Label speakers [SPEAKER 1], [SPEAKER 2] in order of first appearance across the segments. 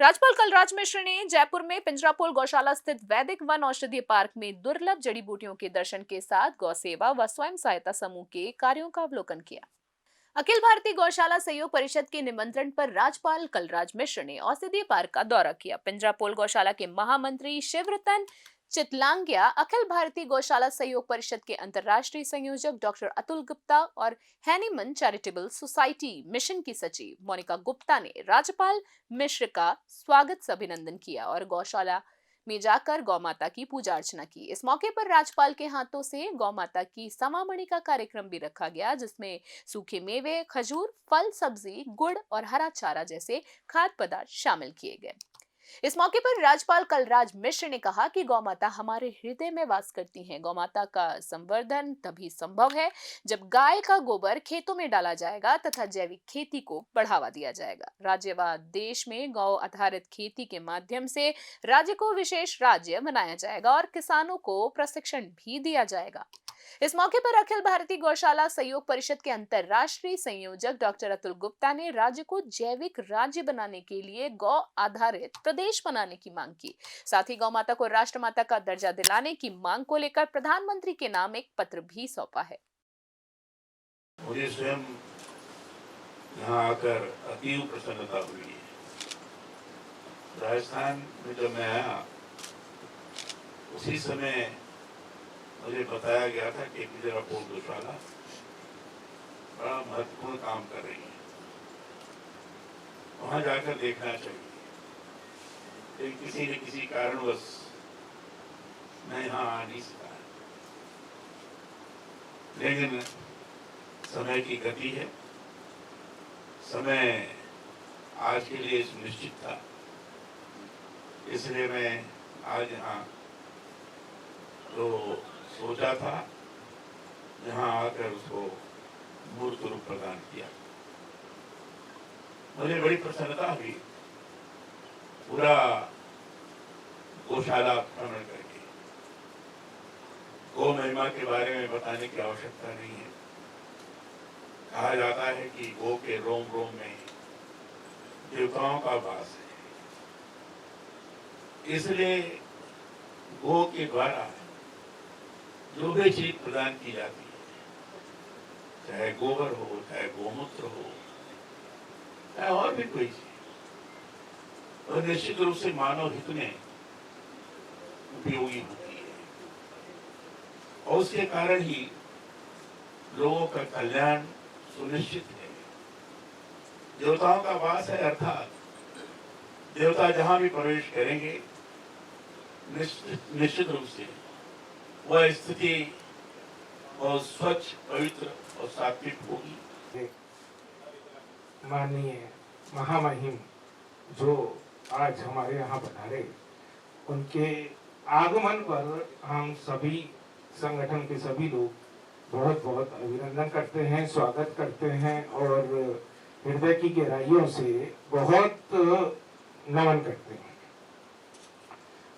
[SPEAKER 1] राज्यपाल कलराज मिश्र ने जयपुर में पिंजरापोल गौशाला स्थित वैदिक वन औषधीय पार्क में दुर्लभ जड़ी बूटियों के दर्शन के साथ गौ सेवा व स्वयं सहायता समूह के कार्यों का अवलोकन किया। अखिल भारतीय गौशाला सहयोग परिषद के निमंत्रण पर राज्यपाल कलराज मिश्र ने औषधीय पार्क का दौरा किया। पिंजरापोल गौशाला के महामंत्री शिवरतन चितलांगिया, अखिल भारतीय गौशाला सहयोग परिषद के अंतर्राष्ट्रीय संयोजक डॉक्टर अतुल गुप्ता और हैनीमन चैरिटेबल सोसाइटी मिशन की सचिव मोनिका गुप्ता ने राज्यपाल मिश्र का स्वागत अभिनंदन किया और गौशाला में जाकर गौ माता की पूजा अर्चना की। इस मौके पर राज्यपाल के हाथों से गौ माता की समामणि का कार्यक्रम भी रखा गया, जिसमें सूखे मेवे, खजूर, फल, सब्जी, गुड़ और हरा चारा जैसे खाद्य पदार्थ शामिल किए गए। इस मौके पर राज्यपाल कलराज मिश्र ने कहा कि गौ माता हमारे हृदय में वास करती हैं। गौ माता का संवर्धन तभी संभव है जब गाय का गोबर खेतों में डाला जाएगा तथा जैविक खेती को बढ़ावा दिया जाएगा। राज्य व देश में गौ आधारित खेती के माध्यम से राज्य को विशेष राज्य बनाया जाएगा और किसानों को प्रशिक्षण भी दिया जाएगा। इस मौके पर अखिल भारतीय गौशाला सहयोग परिषद के अंतर्राष्ट्रीय संयोजक डॉक्टर अतुल गुप्ता ने राज्य को जैविक राज्य बनाने के लिए गौ आधारित प्रदेश बनाने की मांग की। साथ ही गौ माता को राष्ट्रमाता का दर्जा दिलाने की मांग को लेकर प्रधानमंत्री के नाम एक पत्र भी सौंपा है।
[SPEAKER 2] मुझे स्वयं यहाँ आकर अतीव प्रसन्नता हुई है। राजस्थान में जब मैं आया उसी समय मुझे बताया गया था कि पिंजरापोल गौशाला बड़ा महत्वपूर्ण काम कर रही है, वहां जाकर देखना चाहिए। लेकिन किसी न किसी कारणवश मैं यहाँ आ नहीं सका। लेकिन समय की गति है, समय आज के लिए सुनिश्चित था, इसलिए मैं आज यहाँ तो सोचा था, यहाँ आकर उसको मूर्त रूप प्रदान किया। मुझे बड़ी प्रसन्नता हुई पूरा गौशाला भ्रमण करके। गौ महिमा के बारे में बताने की आवश्यकता नहीं है। कहा जाता है कि गौ के रोम रोम में देवताओं का वास है, इसलिए गौ के द्वारा जो भी चीज प्रदान की जाती है, चाहे गोबर हो, चाहे गोमूत्र हो, चाहे और भी कोई चीज, और निश्चित रूप से मानव हित में उपयोगी होती है और उसके कारण ही लोगों का कल्याण सुनिश्चित है। देवताओं का वास है, अर्थात देवता जहां भी प्रवेश करेंगे निश्चित रूप से वह स्थिति और स्वच्छ, पवित्र और सात्विक होगी।
[SPEAKER 3] माननीय महामहिम जो आज हमारे यहाँ पधारे, उनके आगमन पर हम सभी संगठन के सभी लोग बहुत बहुत अभिनंदन करते हैं, स्वागत करते हैं और हृदय की गहराइयों से बहुत नमन करते हैं।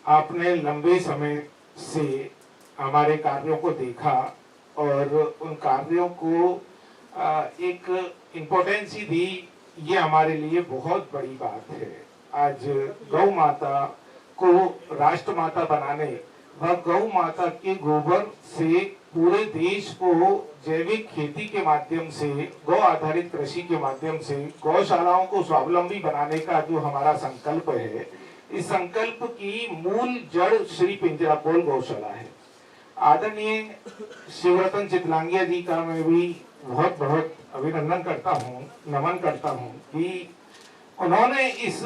[SPEAKER 3] आपने लंबे समय से हमारे कार्यों को देखा और उन कार्यों को एक इम्पोर्टेंस ही दी, ये हमारे लिए बहुत बड़ी बात है। आज गौ माता को राष्ट्रमाता बनाने व गौ माता के गोबर से पूरे देश को जैविक खेती के माध्यम से, गौ आधारित कृषि के माध्यम से गौशालाओं को स्वावलंबी बनाने का जो हमारा संकल्प है, इस संकल्प की मूल जड़ श्री पिंजरापोल गौशाला है। आदरणीय शिवरतन चितलांगिया जी का मैं भी बहुत बहुत अभिनंदन करता हूँ, नमन करता हूँ कि उन्होंने इस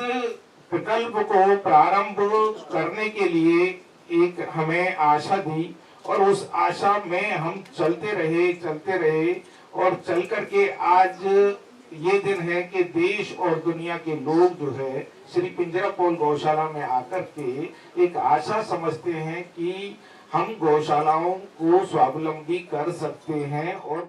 [SPEAKER 3] प्रकल्प को प्रारंभ करने के लिए एक हमें आशा दी और उस आशा में हम चलते रहे और चल करके आज ये दिन है कि देश और दुनिया के लोग जो है श्री पिंजरापोल गौशाला में आकर के एक आशा समझते हैं कि हम गौशालाओं को स्वावलंबी कर सकते हैं और